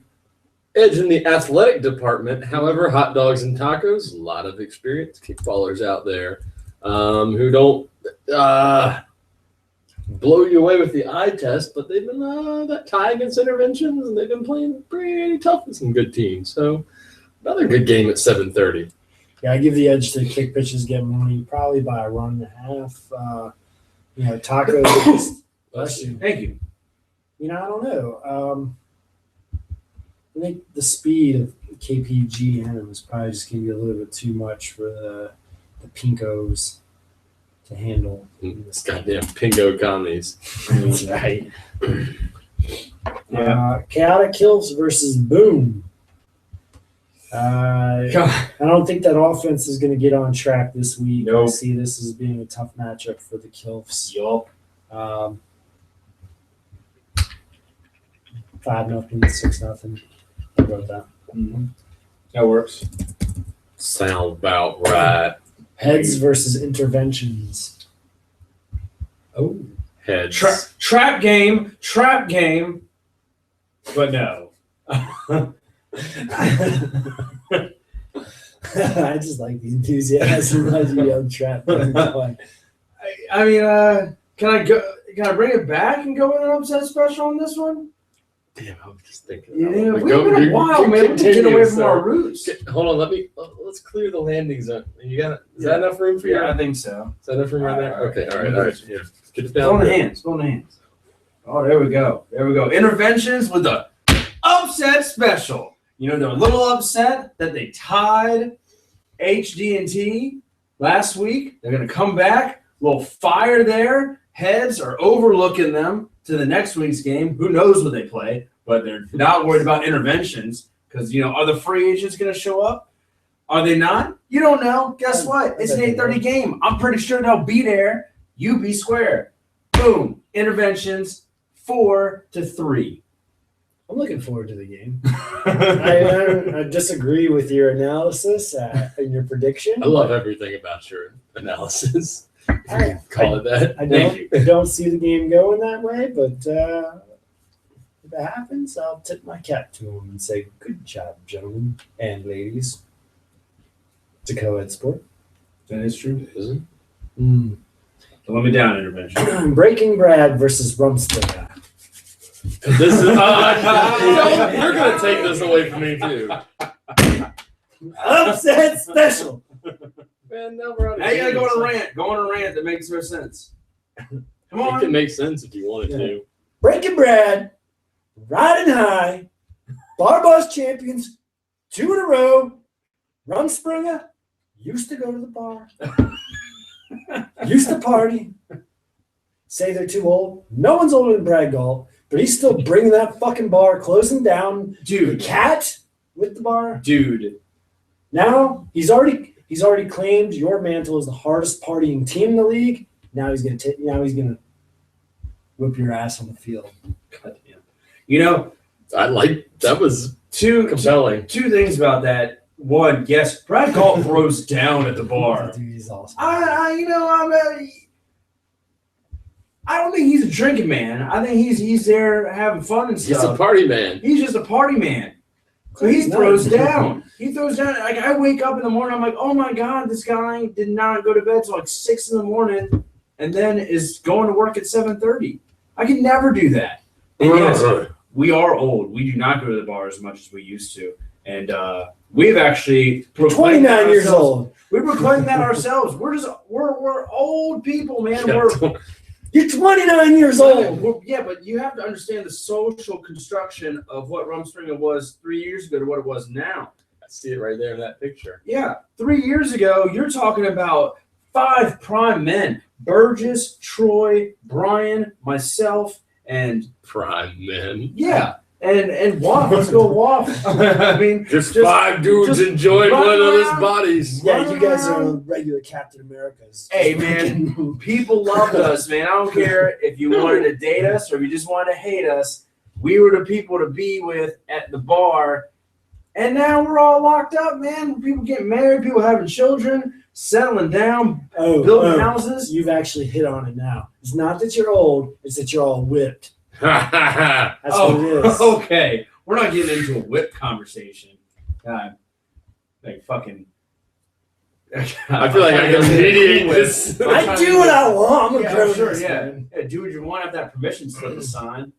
Edge in the athletic department. However, hot dogs and tacos, a lot of experienced kickballers out there who don't blow you away with the eye test, but they've been that tie against interventions, and they've been playing pretty tough with some good teams. So another good game at 7:30.
Yeah, I give the edge to kick pitches, get money, probably by a run and a half. Taco. Bless you.
Thank you.
I don't know. I think the speed of KPG Hannum is probably just going to be a little bit too much for the Pinkos to handle.
This goddamn Pingo commies.
That's right. Chaotic Kills versus Boom. I don't think that offense is going to get on track this week.
Nope.
I see this as being a tough matchup for the Kilfs.
Yup.
5-0, 6-0. How about that?
Mm-hmm. That works.
Sound about right.
Heads versus interventions. Oh.
Heads.
Trap game, but no.
I just like the enthusiasm as you yell trap.
I mean, can I bring it back and go with an upset special on this one?
Damn, I was just thinking.
Yeah, we've been a while, man. We get away from our roots.
Hold on, let's clear the landing zone. You got? Is that enough room for you?
Yeah, I think so.
Is that enough room right there? Okay, all right. Yeah. Get it
Go
down.
on the hands. Oh, there we go. Interventions with the upset special. They're a little upset that they tied HD&T last week. They're going to come back. A little fire there. Heads are overlooking them to the next week's game. Who knows what they play, but they're not worried about interventions because, are the free agents going to show up? Are they not? You don't know. Guess what? It's an 8:30 game. I'm pretty sure they'll be there. You be square. Boom. Interventions 4-3.
I'm looking forward to the game. I disagree with your analysis and your prediction.
I love everything about your analysis. Call it that.
I don't see the game going that way, but if it happens, I'll tip my cap to them and say, good job, gentlemen and ladies. It's a co-ed sport.
That is true.
Isn't it?
Mm.
Don't let me down, intervention.
Breaking Brad versus Rumspringer.
This is. You're gonna take this away from me too.
Upset special.
Man, now we're on.
Now you gotta go on a rant. Go on a rant that makes no sense. Come
It
on.
can make sense if you wanted to.
Breaking Brad, riding high, Bar Boss champions, 2 in a row. Rumspringer used to go to the bar, used to party. Say they're too old. No one's older than Brad Gall, but he's still bringing that fucking bar, closing down.
Dude.
The cat with the bar.
Dude.
Now he's already claimed your mantle as the hardest partying team in the league. Now he's gonna whip your ass on the field.
God damn.
I like that was
Two
compelling.
Two things about that. One, yes, Brad Gall throws down at the bar.
Dude, he's awesome.
I don't think he's a drinking man. I think he's there having fun and stuff.
He's a party man.
He's just a party man. So he throws down. He throws down. Like I wake up in the morning, I'm like, oh my God, this guy did not go to bed till like 6 in, and then is going to work at 7:30. I can never do that. And yes, we are old. We do not go to the bar as much as we used to. And we've actually
29 years old.
We proclaimed that ourselves. We're old people, man.
You're 29 years old.
Yeah, but you have to understand the social construction of what Rumspringer was 3 years ago to what it was now.
I see it right there in that picture.
Yeah, 3 years ago, you're talking about 5 prime men: Burgess, Troy, Brian, myself, and
Prime men.
yeah. And Waff, let's go Waff. I mean,
Just 5 dudes enjoying one another's bodies.
Yeah, you guys are regular Captain Americas.
Hey, man, people loved us, man. I don't care if you wanted to date us or if you just wanted to hate us. We were the people to be with at the bar. And now we're all locked up, man. People getting married, people having children, settling down, building houses.
You've actually hit on it now. It's not that you're old, it's that you're all whipped. That's what it is.
Okay. We're not getting into a whip conversation. God. Like fucking.
I feel like I can mediate this.
I do what I want. I'm a grown
sure,
man.
yeah. Do what you want. Have that permission slip to sign.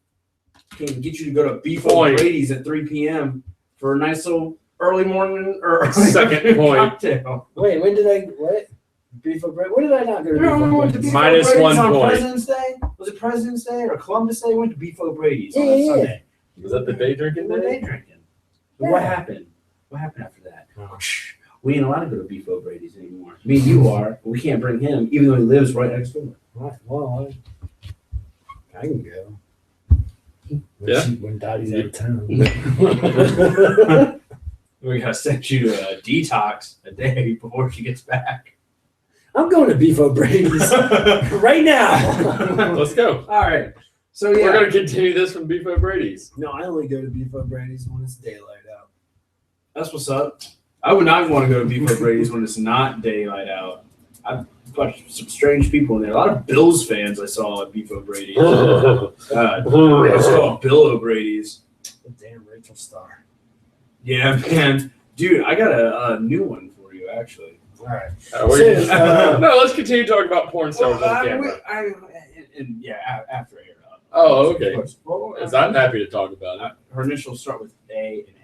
Can get you to go to Beef
Point.
O'Grady's at 3 p.m. for a nice little early morning or
Second point.
cocktail.
Wait, when did I what? Beef O'Brady's? When did I not go to Beef
Remember when we went to
O'Brady's?
Beef
Minus
O'Brady's
1
on
point.
President's Day? Was it President's Day or Columbus Day? We went to Beef O'Brady's on
Yeah.
Sunday.
Was that the day drinking
We were
day?
day drinking.
Yeah.
What happened? What happened after that?
Oh.
We ain't allowed to go to Beef O'Brady's anymore. Me and you are, but we can't bring him, even though he lives right next door.
Right, well, I can go.
Yeah.
When Dottie's out of town.
We gotta send you to a detox a day before she gets back.
I'm going to Beef O'Brady's right now.
Let's go.
All right. So
We're
yeah,
going to continue this from Beef O'Brady's.
No, I only go to Beef O'Brady's when it's daylight out.
that's what's up. I would not want to go to Beef O'Brady's when it's not daylight out. I've got some strange people in there. A lot of Bills fans I saw at Beef O'Brady's. God, it's called Bill O'Brady's.
The damn Rachel Star.
Yeah, man. Dude, I got a new one for you, actually.
All right.
No, let's continue talking about porn stars on the camera.
After air.
Oh, okay.
Of course. Well,
Because I'm happy to talk about it.
her initials start with A and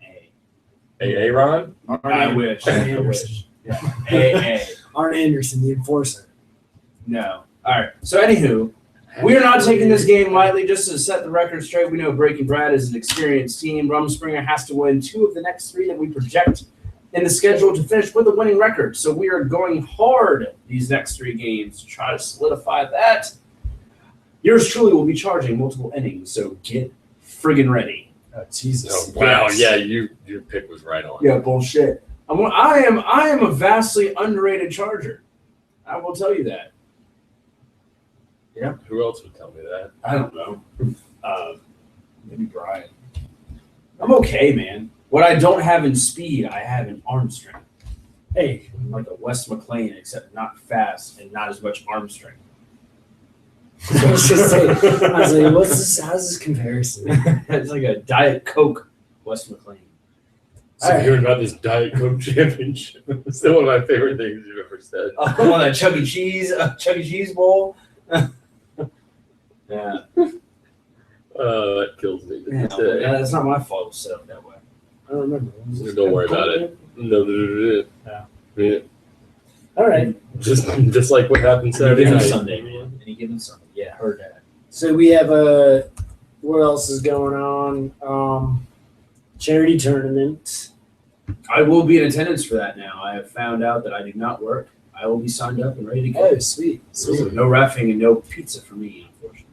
A.
Aaron?
I wish.
Arn
I
Anderson.
wish. Yeah. A.
Arn Anderson, the enforcer.
No. All right. So, anywho, we are not taking this game lightly. Just to set the record straight, we know Breaking Brad is an experienced team. Rumspringer has to win 2 of the next 3 that we project in the schedule to finish with a winning record. So we are going hard these next 3 games to try to solidify that. Yours truly will be charging multiple innings, so get friggin' ready.
Oh, Jesus.
Oh, wow.
Yes.
Yeah, your pick was right on.
Yeah, bullshit. I am a vastly underrated Charger. I will tell you that.
Who else would tell me that?
I don't know. Maybe Brian. I'm okay, man. What I don't have in speed, I have in arm strength.
Hey,
I'm like a Wes McLean, except not fast and not as much arm strength.
I was just saying, I was like, what's this? How's this comparison?
It's like a Diet Coke Wes McLean.
So hearing about this Diet Coke championship. It's still one of my favorite things you've ever said.
Oh, that Chuck E. Cheese bowl. Yeah.
That kills me.
Yeah, that's not my fault. It was set up that way.
I don't remember.
Don't worry about it. No. Yeah.
All right.
Just like what happened
Any
Saturday
given
night.
Sunday, man. Any given Sunday. Yeah, heard that.
So we have what else is going on? Charity tournament.
I will be in attendance for that now. I have found out that I do not work. I will be signed up and ready to go.
Oh, sweet.
So no reffing and no pizza for me, unfortunately.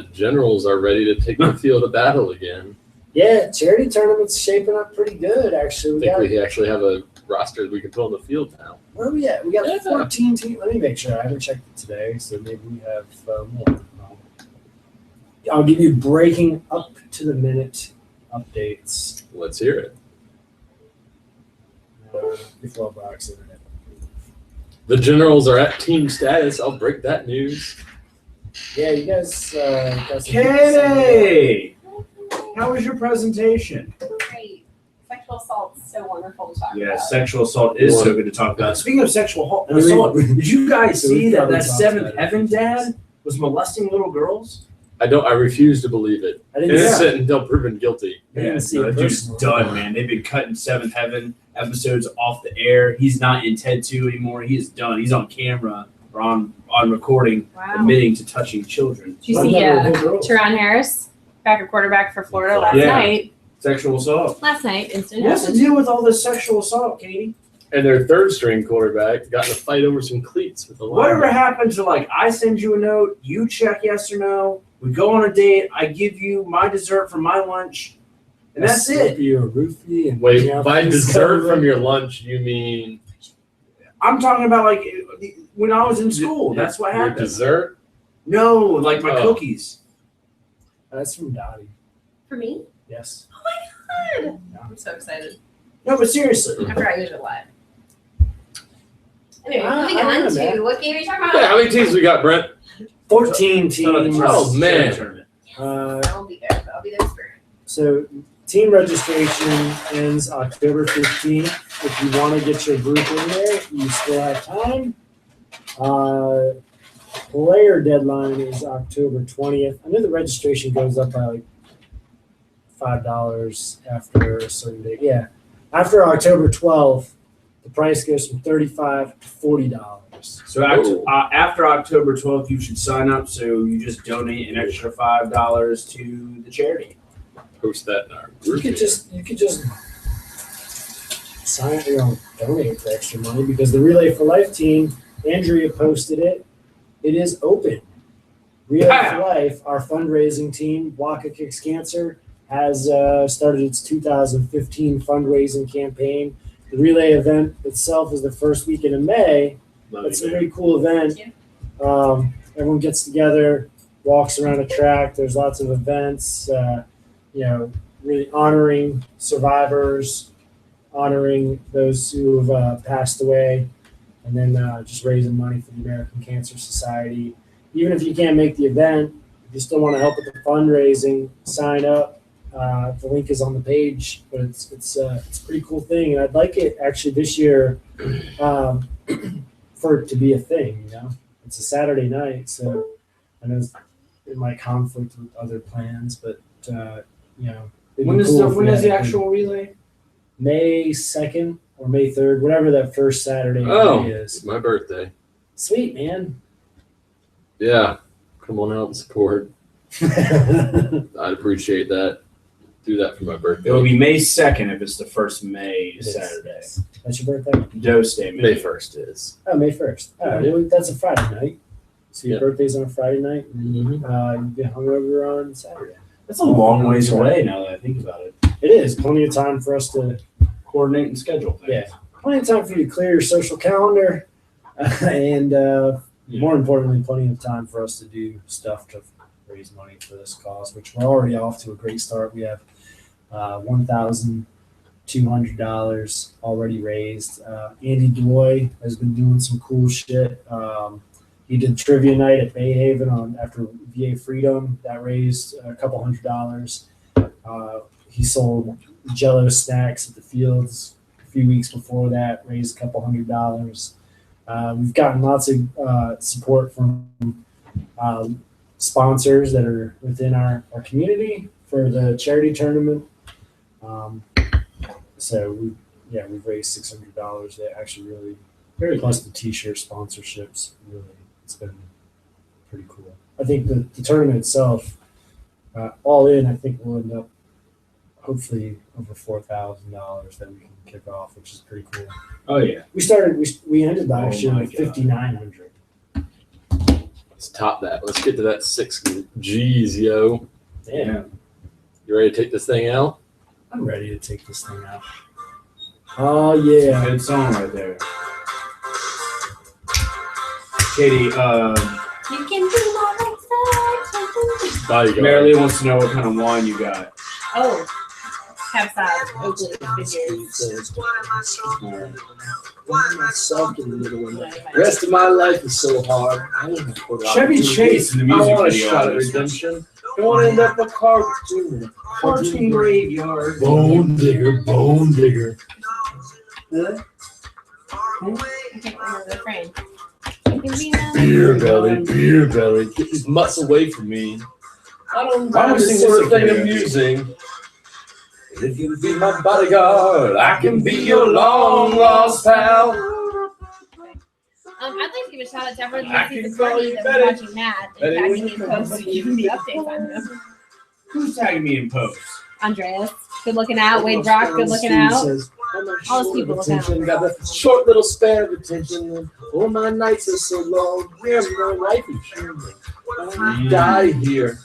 The Generals are ready to take the field of battle again.
Yeah, charity tournament's shaping up pretty good, actually.
I think we actually have a roster that we can put on the field now.
Where are we at? We got
Yeah.
14 teams. Let me make sure. I haven't checked it today, so maybe we have more. I'll give you breaking up to the minute updates.
Let's hear it.
Before box internet.
The Generals are at team status. I'll break that news.
Yeah, you guys got some
Katie! How was your presentation?
Great. Sexual assault's so wonderful to talk
Yeah,
about.
sexual assault is so good to talk about. Speaking of sexual
I mean,
assault, did you guys
so
see
we
that
probably
that
talked
Seventh
about it.
Heaven dad was molesting little girls?
I refuse to believe it.
I didn't
Innocent until proven guilty.
I didn't see
no,
it
that dude's
personally.
done, man. They've been cutting Seventh Heaven episodes off the air. He's not in TED 2 anymore. He is done. He's on camera or on recording,
Wow.
admitting to touching children.
Did you
I've
see
never heard girls.
Teron Harris, backup quarterback for Florida last
Yeah.
night?
Sexual assault.
Last night, instant
What's the
happened.
deal with all this sexual assault, Katie?
And their third string quarterback got in a fight over some cleats with the
Whatever
lineman.
happens to, like, I send you a note, you check yes or no, we go on a date, I give you my dessert for my lunch, and that's it.
You a roofie and
Wait,
yeah,
by
please
dessert
cover
from
it.
your lunch, you mean
I'm talking about, like, when I was in school. That's what
your
happened.
dessert?
No, like my
Oh.
cookies.
That's from Dottie.
For me?
Yes.
Oh my god! I'm so excited.
No, but seriously.
I forgot you did it live. Anyway,
I
moving
don't
on
know,
to
man.
what game are you talking
Yeah, how
about?
many teams we got, Brent?
14 teams.
Oh, man.
Tournament.
I won't be there, but I'll be there for
So team registration ends October 15th. If you want to get your group in there, you still have time. Player deadline is October 20th. I know the registration goes up by like $5 after a certain date. Yeah. After October 12th, the price goes from $35 to $40.
So after October 12th, you should sign up. So you just donate an extra $5 to the charity.
Post that in our
You
group.
could just sign, donate for extra money because the Relay for Life team, Andrea posted it. It is open. Relay for Life, our fundraising team, Waka Kicks Cancer, has started its 2015 fundraising campaign. The relay event itself is the first weekend of May. It's a really cool event. Everyone gets together, walks around a track. There's lots of events, really honoring survivors, honoring those who have passed away, and then just raising money for the American Cancer Society. Even if you can't make the event, if you still want to help with the fundraising, sign up. The link is on the page, but it's a pretty cool thing, and I'd like it actually this year for it to be a thing. It's a Saturday night, so I know it might conflict with other plans, but
When is the actual relay?
May 2nd or May 3rd, whatever that first Saturday is.
It's my birthday.
Sweet, man.
Yeah, come on out and support. I'd appreciate that. Do that for my birthday.
It will be May 2nd if it's the first May Saturday.
That's your birthday?
Dose Day,
May 1st is.
Oh, May 1st. Well, that's a Friday night. So your
Yeah.
birthday's on a Friday night, and you get hungover on Saturday.
That's a long ways away now that I think about it.
It is. Plenty of time for us to
Coordinate and schedule things.
Yeah. Plenty of time for you to clear your social calendar, and more importantly, plenty of time for us to do stuff to raise money for this cause, which we're already off to a great start. We have $1,200 already raised. Andy Doy has been doing some cool shit. He did trivia night at Bay Haven after VA Freedom. That raised a couple $100. He sold Jello snacks at the fields a few weeks before that, raised a couple $100. We've gotten lots of support from sponsors that are within our community for the charity tournament. So we've raised $600. They actually really, very close to t-shirt sponsorships. Really, it's been pretty cool. I think the tournament itself, all in, I think we'll end up hopefully over $4,000 that we can kick off, which is pretty cool.
Oh yeah.
We ended last year with $5,900.
Let's top that. Let's get to that 6 G's, yo.
Yeah.
You ready to take this thing out?
I'm ready to take this thing out. Oh yeah.
Good song right there. Katie,
You can be my next
Bodyguard.
Marilee wants to know what kind of wine you got.
Oh, capsize. Oakley.
The rest of my life is so hard.
Chevy Chase in the
I
music
want a
video.
shot of redemption. Don't want to end up a cartoon.
Cartoon graveyard.
Bone digger, bone digger.
I can't remember the frame. You can be my
Beer belly, beer belly. Get these mutts away from me. I don't
Why
find
would
this
you
sort of
sing
thing
this?
amusing. If you be my bodyguard, I can be your long lost pal.
I'd like to give a shout out to everyone
I
who sees
can
the
call
party
you
that
Betty.
we're watching Matt
Betty,
and
when
tagging me
you
in
come
posts and giving me updates on them.
Who's tagging me in posts?
Andreas, good looking out. Wade Rock, good looking out. All those people looking out.
Got a short little span of attention. Oh, my nights are so long. Where's my life insurance? I die here.